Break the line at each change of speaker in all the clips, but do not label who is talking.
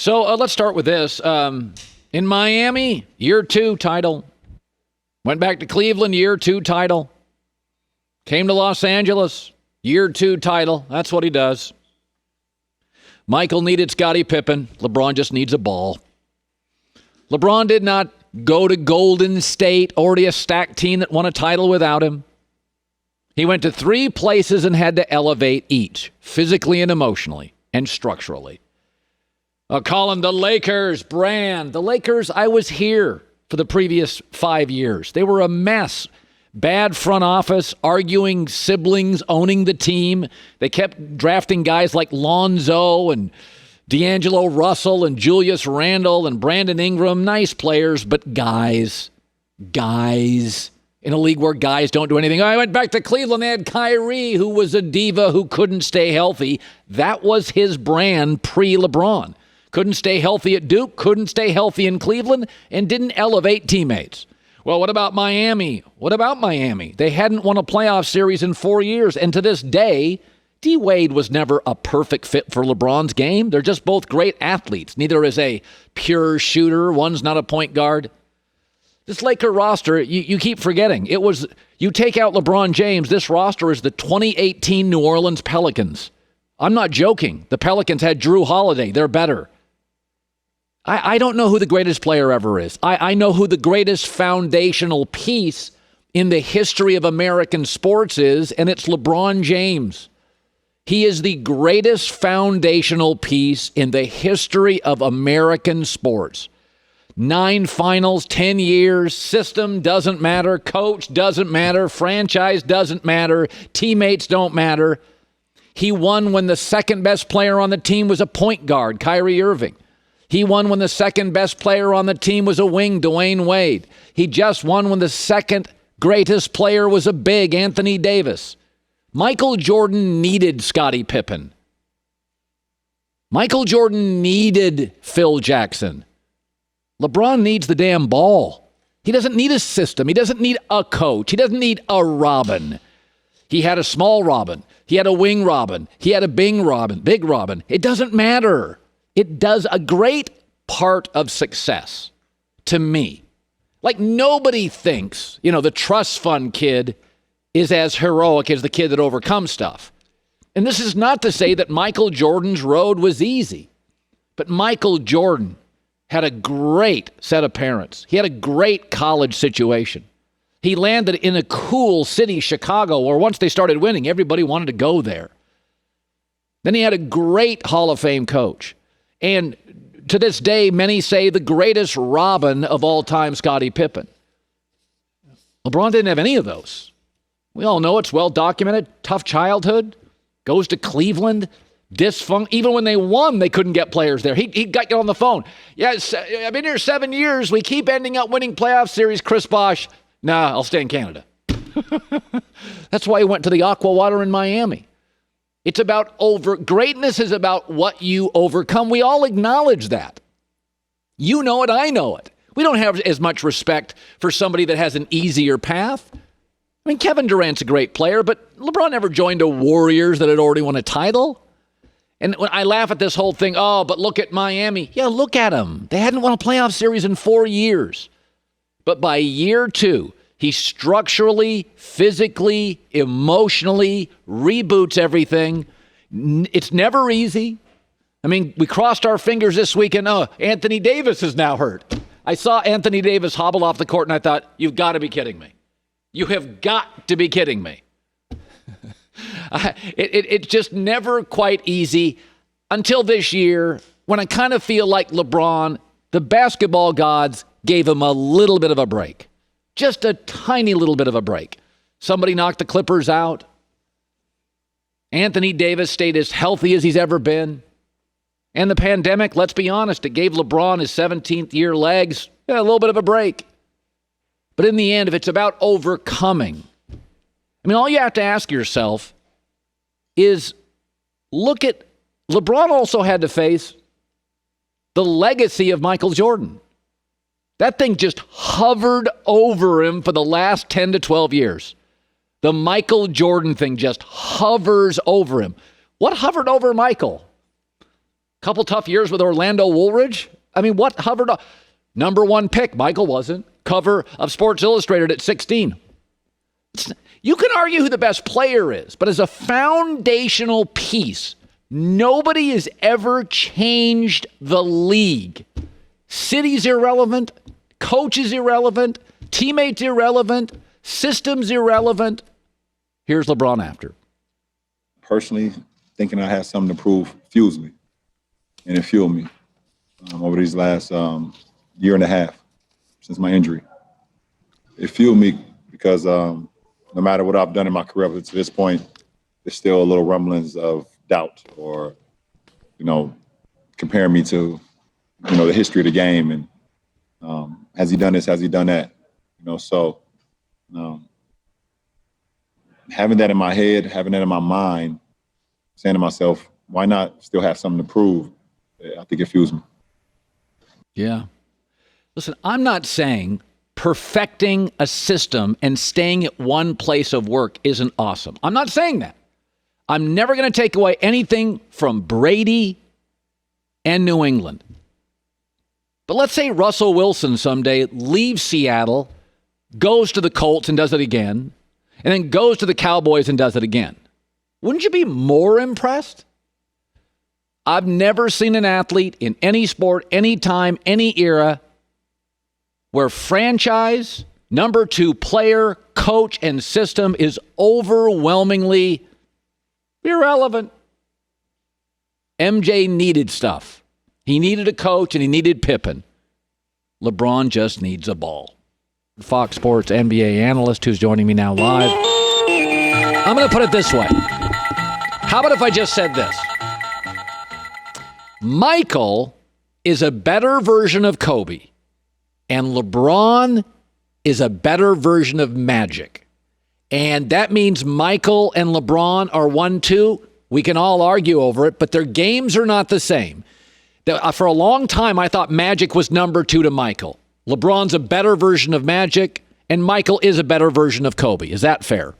So let's start with this. In Miami, year 2 title. Went back to Cleveland, year 2 title. Came to Los Angeles, year 2 title. That's what he does. Michael needed Scottie Pippen. LeBron just needs a ball. LeBron did not go to Golden State, already a stacked team that won a title without him. He went to 3 places and had to elevate each, physically and emotionally and structurally. Colin, the Lakers brand. The Lakers, I was here for the previous 5 years. They were a mess. Bad front office, arguing siblings, owning the team. They kept drafting guys like Lonzo and D'Angelo Russell and Julius Randle and Brandon Ingram. Nice players, but guys. In a league where guys don't do anything. I went back to Cleveland. They had Kyrie, who was a diva who couldn't stay healthy. That was his brand pre-LeBron. Couldn't stay healthy at Duke, couldn't stay healthy in Cleveland, and didn't elevate teammates. Well, what about Miami? They hadn't won a playoff series in 4 years, and to this day, D-Wade was never a perfect fit for LeBron's game. They're just both great athletes. Neither is a pure shooter. One's not a point guard. This Laker roster, you keep forgetting. You take out LeBron James, this roster is the 2018 New Orleans Pelicans. I'm not joking. The Pelicans had Drew Holiday. They're better. I don't know who the greatest player ever is. I know who the greatest foundational piece in the history of American sports is, and it's LeBron James. He is the greatest foundational piece in the history of American sports. 9 finals, 10 years, system doesn't matter, coach doesn't matter, franchise doesn't matter, teammates don't matter. He won when the second best player on the team was a point guard, Kyrie Irving. He won when the second best player on the team was a wing, Dwayne Wade. He just won when the second greatest player was a big, Anthony Davis. Michael Jordan needed Scottie Pippen. Michael Jordan needed Phil Jackson. LeBron needs the damn ball. He doesn't need a system. He doesn't need a coach. He doesn't need a Robin. He had a small Robin. He had a wing Robin. He had a big Robin. It doesn't matter. It does a great part of success to me. Like nobody thinks, the trust fund kid is as heroic as the kid that overcomes stuff. And this is not to say that Michael Jordan's road was easy, but Michael Jordan had a great set of parents. He had a great college situation. He landed in a cool city, Chicago, where once they started winning, everybody wanted to go there. Then he had a great Hall of Fame coach. And to this day, many say the greatest Robin of all time, Scottie Pippen. LeBron didn't have any of those. We all know it's well documented. Tough childhood. Goes to Cleveland. Even when they won, they couldn't get players there. He got on the phone. Yes, I've been here 7 years. We keep ending up winning playoff series. Chris Bosh. Nah, I'll stay in Canada. That's why he went to the Aqua Water in Miami. It's about greatness is about what you overcome. We all acknowledge that. You know it, I know it. We don't have as much respect for somebody that has an easier path. I mean, Kevin Durant's a great player, but LeBron never joined a Warriors that had already won a title. And when I laugh at this whole thing, but look at Miami. Yeah, look at them. They hadn't won a playoff series in 4 years. But by year 2, he structurally, physically, emotionally reboots everything. It's never easy. I mean, we crossed our fingers this weekend. Anthony Davis is now hurt. I saw Anthony Davis hobble off the court, and I thought, you've got to be kidding me. You have got to be kidding me. It's just never quite easy until this year when I kind of feel like LeBron, the basketball gods, gave him a little bit of a break. Just a tiny little bit of a break. Somebody knocked the Clippers out. Anthony Davis stayed as healthy as he's ever been. And the pandemic, let's be honest, it gave LeBron his 17th year legs a little bit of a break. But in the end, if it's about overcoming, all you have to ask yourself is, look at, LeBron also had to face the legacy of Michael Jordan. That thing just hovered over him for the last 10 to 12 years. The Michael Jordan thing just hovers over him. What hovered over Michael? Couple tough years with Orlando Woolridge. I mean, what hovered up? Number 1 pick. Michael wasn't. Cover of Sports Illustrated at 16. You can argue who the best player is, but as a foundational piece, nobody has ever changed the league. City's irrelevant. Coach is irrelevant. Teammates irrelevant. Systems irrelevant. Here's LeBron after.
Personally, thinking I had something to prove fuels me. And it fueled me over these last year and a half since my injury. It fueled me because no matter what I've done in my career up to this point, there's still a little rumblings of doubt or, comparing me to, the history of the game. And has he done this? Has he done that? Having that in my head, having that in my mind, saying to myself, why not still have something to prove? I think it fuels me.
Yeah. Listen, I'm not saying perfecting a system and staying at one place of work isn't awesome. I'm not saying that. I'm never going to take away anything from Brady and New England. But let's say Russell Wilson someday leaves Seattle, goes to the Colts and does it again, and then goes to the Cowboys and does it again. Wouldn't you be more impressed? I've never seen an athlete in any sport, any time, any era where franchise, number 2 player, coach, and system is overwhelmingly irrelevant. MJ needed stuff. He needed a coach and he needed Pippen. LeBron just needs a ball. Fox Sports NBA analyst who's joining me now live. I'm going to put it this way. How about if I just said this? Michael is a better version of Kobe, and LeBron is a better version of Magic. And that means Michael and LeBron are 1-2. We can all argue over it, but their games are not the same. For a long time, I thought Magic was number 2 to Michael. LeBron's a better version of Magic, and Michael is a better version of Kobe. Is that fair?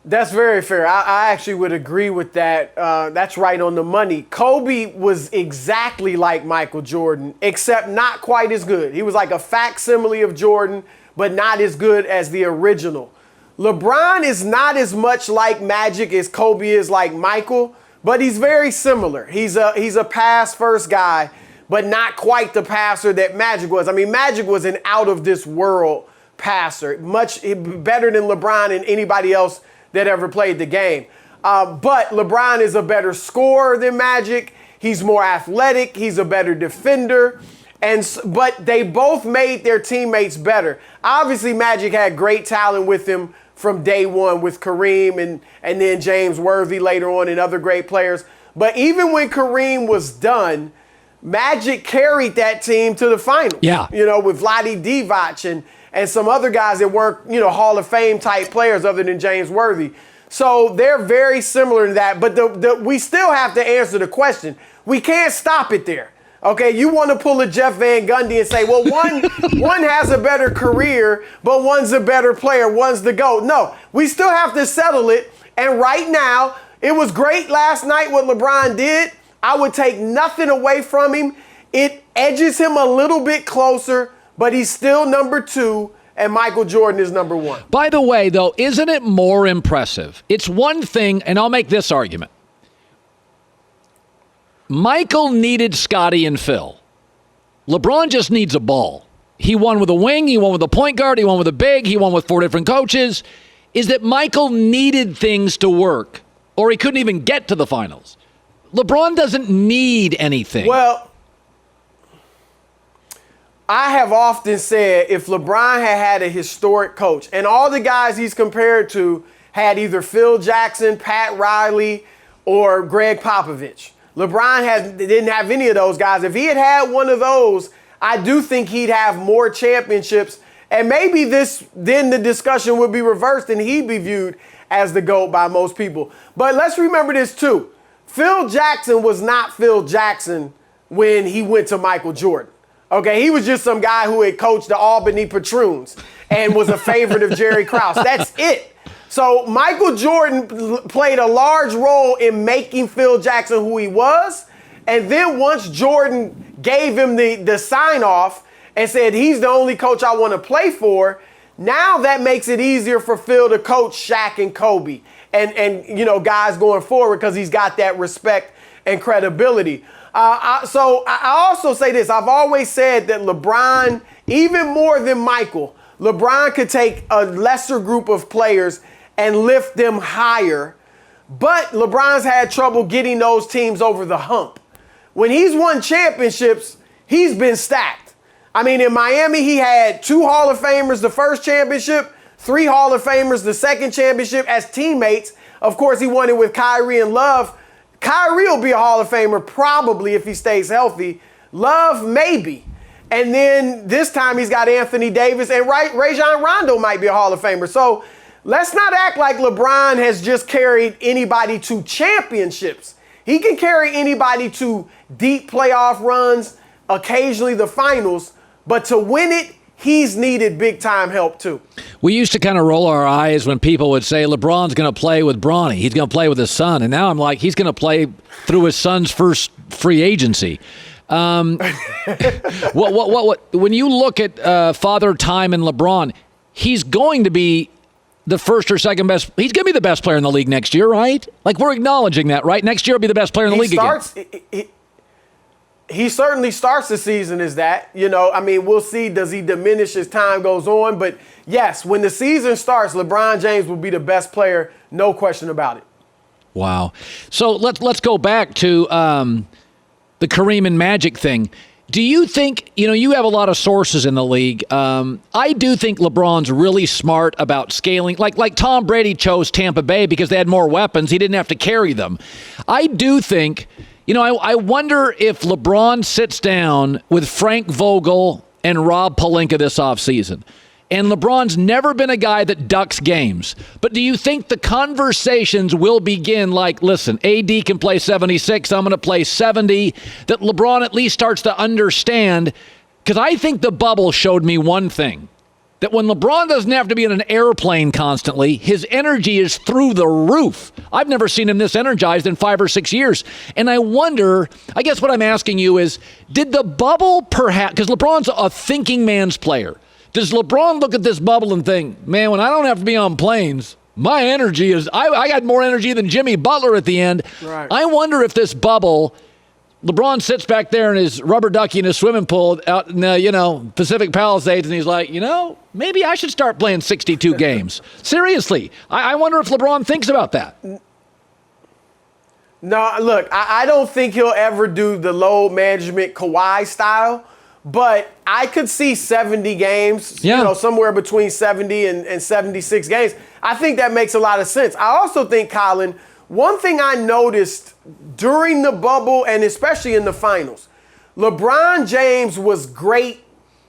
That's very fair. I actually would agree with that. That's right on the money. Kobe was exactly like Michael Jordan, except not quite as good. He was like a facsimile of Jordan, but not as good as the original. LeBron is not as much like Magic as Kobe is like Michael, but he's very similar. He's a pass-first guy, but not quite the passer that Magic was. I mean, Magic was an out-of-this-world passer, much better than LeBron and anybody else that ever played the game. But LeBron is a better scorer than Magic. He's more athletic. He's a better defender. But they both made their teammates better. Obviously, Magic had great talent with him from day one with Kareem and then James Worthy later on and other great players. But even when Kareem was done, Magic carried that team to the finals.
Yeah.
With Vlade Divac and some other guys that weren't, Hall of Fame type players other than James Worthy. So they're very similar to that. But we still have to answer the question. We can't stop it there. Okay, you want to pull a Jeff Van Gundy and say, well, one has a better career, but one's a better player, one's the GOAT. No, we still have to settle it. And right now, it was great last night what LeBron did. I would take nothing away from him. It edges him a little bit closer, but he's still number 2, and Michael Jordan is number 1.
By the way, though, isn't it more impressive? It's one thing, and I'll make this argument. Michael needed Scottie and Phil. LeBron just needs a ball. He won with a wing, he won with a point guard, he won with a big, he won with 4 different coaches. Is that Michael needed things to work, or he couldn't even get to the finals. LeBron doesn't need anything.
Well, I have often said if LeBron had a historic coach, and all the guys he's compared to had either Phil Jackson, Pat Riley, or Greg Popovich. LeBron didn't have any of those guys. If he had one of those, I do think he'd have more championships. And maybe then the discussion would be reversed and he'd be viewed as the GOAT by most people. But let's remember this too. Phil Jackson was not Phil Jackson when he went to Michael Jordan. Okay, he was just some guy who had coached the Albany Patroons and was a favorite of Jerry Krause. That's it. So Michael Jordan played a large role in making Phil Jackson who he was. And then once Jordan gave him the sign off and said, he's the only coach I want to play for, now that makes it easier for Phil to coach Shaq and Kobe and guys going forward because he's got that respect and credibility. So I also say this. I've always said that LeBron, even more than Michael, LeBron could take a lesser group of players and lift them higher. But LeBron's had trouble getting those teams over the hump. When he's won championships, he's been stacked. I mean, in Miami, he had 2 Hall of Famers the first championship, 3 Hall of Famers the second championship as teammates. Of course, he won it with Kyrie and Love. Kyrie will be a Hall of Famer probably if he stays healthy. Love, maybe. And then this time he's got Anthony Davis, and Rajon Rondo might be a Hall of Famer. So let's not act like LeBron has just carried anybody to championships. He can carry anybody to deep playoff runs, occasionally the finals, but to win it, he's needed big-time help too.
We used to kind of roll our eyes when people would say LeBron's going to play with Bronny. He's going to play with his son. And now I'm like, he's going to play through his son's first free agency. When you look at Father Time and LeBron, he's going to be the first or second best. He's going to be the best player in the league next year, right? Like, we're acknowledging that, right? Next year he'll be the best player in the league again.
He certainly starts the season as that. I mean, we'll see. Does he diminish as time goes on? But yes, when the season starts, LeBron James will be the best player. No question about it.
Wow. So let's go back to the Kareem and Magic thing. Do you think, you have a lot of sources in the league. I do think LeBron's really smart about scaling. Like Tom Brady chose Tampa Bay because they had more weapons. He didn't have to carry them. I do think, I wonder if LeBron sits down with Frank Vogel and Rob Pelinka this offseason. And LeBron's never been a guy that ducks games. But do you think the conversations will begin like, listen, AD can play 76, I'm going to play 70, that LeBron at least starts to understand? Because I think the bubble showed me one thing, that when LeBron doesn't have to be in an airplane constantly, his energy is through the roof. I've never seen him this energized in 5 or 6 years. And I wonder, I guess what I'm asking you is, did the bubble perhaps, because LeBron's a thinking man's player, does LeBron look at this bubble and think, man, when I don't have to be on planes, my energy is, I got more energy than Jimmy Butler at the end.
Right.
I wonder if this bubble, LeBron sits back there in his rubber ducky in his swimming pool out in Pacific Palisades, and he's like, maybe I should start playing 62 games. Seriously, I wonder if LeBron thinks about that.
No, look, I don't think he'll ever do the load management Kawhi style. But I could see 70 games, somewhere between 70 and 76 games. I think that makes a lot of sense. I also think, Colin, one thing I noticed during the bubble and especially in the finals, LeBron James was great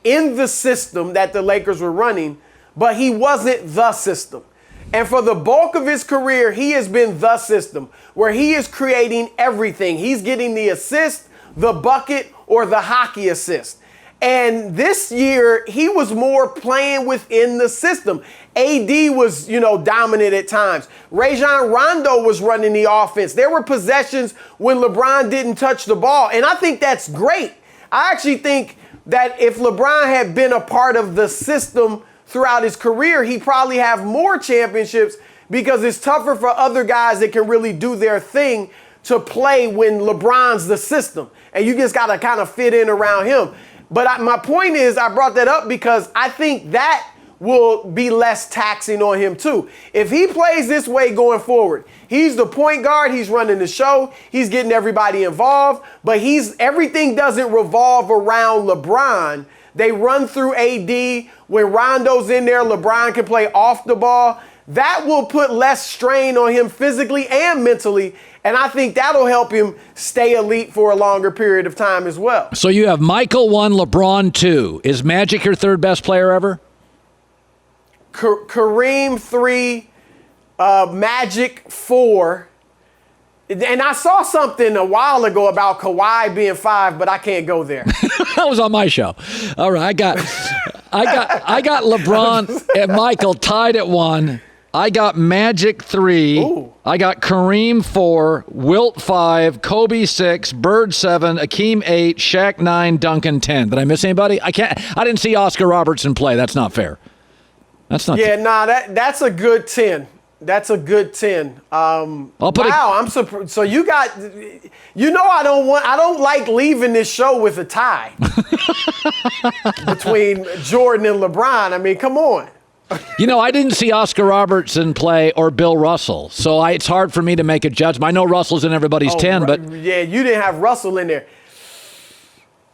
in the system that the Lakers were running, but he wasn't the system. And for the bulk of his career, he has been the system where he is creating everything. He's getting the assist, the bucket, or the hockey assist. And this year, he was more playing within the system. AD was, dominant at times. Rajon Rondo was running the offense. There were possessions when LeBron didn't touch the ball. And I think that's great. I actually think that if LeBron had been a part of the system throughout his career, he'd probably have more championships because it's tougher for other guys that can really do their thing to play when LeBron's the system. And you just got to kind of fit in around him. But my point is, I brought that up because I think that will be less taxing on him too. If he plays this way going forward, he's the point guard, he's running the show, he's getting everybody involved, but everything doesn't revolve around LeBron. They run through AD. When Rondo's in there, LeBron can play off the ball. That will put less strain on him physically and mentally. And I think that'll help him stay elite for a longer period of time as well.
So you have Michael 1, LeBron 2. Is Magic your third best player ever?
Kareem 3, Magic 4. And I saw something a while ago about Kawhi being 5, but I can't go there.
That was on my show. All right, I got LeBron and Michael tied at 1. I got Magic 3.
Ooh.
I got Kareem 4, Wilt 5, Kobe 6, Bird 7, Akeem 8, Shaq 9, Duncan 10. Did I miss anybody? I didn't see Oscar Robertson play. That's not fair. That's not.
Yeah, that's a good 10. That's a good 10. I'm surprised. So you got, I don't like leaving this show with a tie between Jordan and LeBron. I mean, come on.
I didn't see Oscar Robertson play or Bill Russell, so it's hard for me to make a judgment. I know Russell's in everybody's 10, but
yeah, you didn't have Russell in there.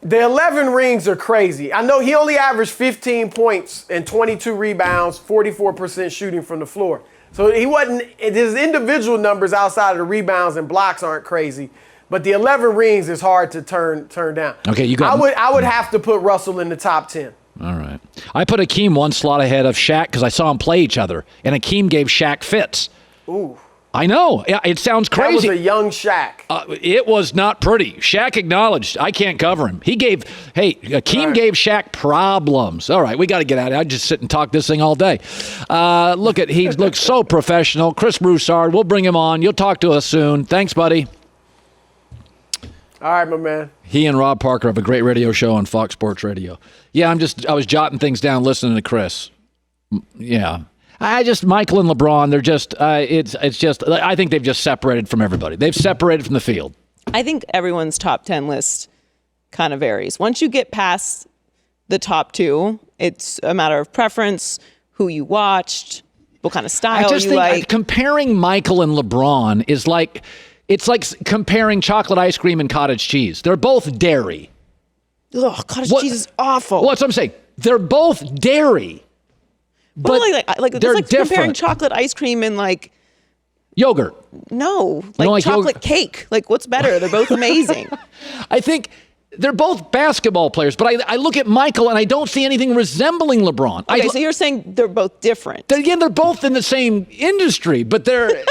The 11 rings are crazy. I know he only averaged 15 points and 22 rebounds, 44% shooting from the floor. So his individual numbers outside of the rebounds and blocks aren't crazy, but the 11 rings is hard to turn down.
Okay,
I would have to put Russell in the top 10.
All right. I put Akeem one slot ahead of Shaq because I saw them play each other, and Akeem gave Shaq fits.
Ooh.
I know. It sounds crazy.
That was a young Shaq.
It was not pretty. Shaq acknowledged, I can't cover him. Akeem gave Shaq problems. All right, we got to get out of here. I just sit and talk this thing all day. He looks so professional. Chris Broussard, we'll bring him on. You'll talk to us soon. Thanks, buddy.
All right, my man.
He and Rob Parker have a great radio show on Fox Sports Radio. Yeah, I was jotting things down listening to Chris. Yeah. Michael and LeBron, they're just, I think they've just separated from everybody. They've separated from the field.
I think everyone's top 10 list kind of varies. Once you get past the top 2, it's a matter of preference, who you watched, what kind of style you like.
Comparing Michael and LeBron is like, it's like comparing chocolate ice cream and cottage cheese. They're both dairy.
Ugh, cottage cheese is awful.
What's I'm saying? They're both dairy. But
they're different. Comparing chocolate ice cream and
yogurt.
No, like chocolate
yogurt.
cake. What's better? They're both amazing.
I think they're both basketball players, but I look at Michael and I don't see anything resembling LeBron.
Okay, so you're saying they're both different.
They're both in the same industry, but they're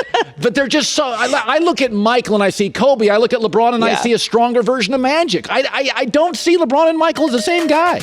just so. I look at Michael and I see Kobe. I look at LeBron and I see a stronger version of Magic. I don't see LeBron and Michael as the same guy.